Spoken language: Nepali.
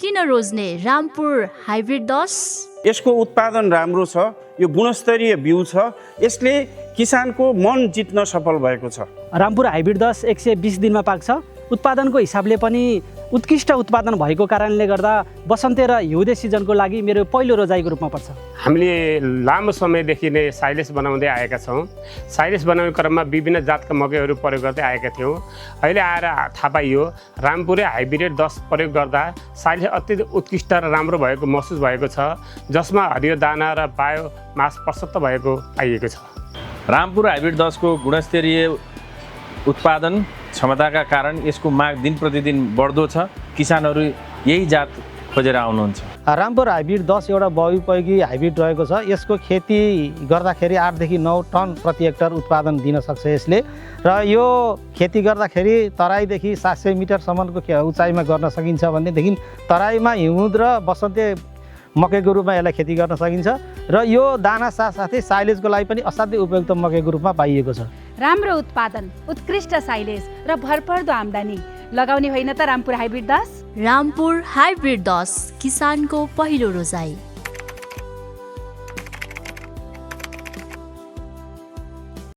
किन रोज्ने रामपुर हाइब्रिड 10? यसको उत्पादन राम्रो छ, यो गुणस्तरीय बिउ छ, यसले किसानको मन जित्न सफल भएको छ। रामपुर हाइब्रिड 10 120 दिनमा पाक्छ। उत्पादनको हिसाबले पनि उत्कृष्ट उत्पादन भएको कारणले गर्दा वसन्ते र हिउँदे सिजनको लागि मेरो पहिलो रोजाइको रूपमा पर्छ। हामीले लामो समयदेखि नै साइलेज बनाउँदै आएका छौँ। साइलेज बनाउने क्रममा विभिन्न जातका मकैहरू प्रयोग गर्दै आएका थियौँ। अहिले आएर थाहा पाइयो रामपुरे हाइब्रिड 10 प्रयोग गर्दा साइलेज अत्यधिक उत्कृष्ट र राम्रो भएको महसुस भएको छ, जसमा हरियो दाना र बायो मास प्रशस्त भएको पाइएको छ। रामपुर हाइब्रिड 10 को गुणस्तरीय उत्पादन क्षमताका कारण यसको माग दिन प्रतिदिन बढ्दो छ। किसानहरू यही जात खोजेर आउनुहुन्छ। रामपुर हाइब्रिड 10 एउटा बहुउपयोगी हाइब्रिड रहेको छ। यसको खेती गर्दाखेरि 8 देखि 9 टन प्रति हेक्टर उत्पादन दिन सक्छ यसले, र यो खेती गर्दाखेरि तराईदेखि 700 मिटरसम्मको उचाइमा गर्न सकिन्छ भनेदेखि तराईमा हिउँद र वसन्ते मकैको रूपमा यसलाई खेती गर्न सकिन्छ, र यो दाना साथसाथै साइलेजको लागि पनि असाध्यै उपयुक्त मकैको रूपमा पाइएको छ। राम्रो उत्पादन, उत्कृष्ट साइलेज र भरपर्दो आम्दानी लगाउने होइन त रामपुर हाइब्रिड 10? रामपुर हाइब्रिड 10 किसानको पहिलो रोजाइ।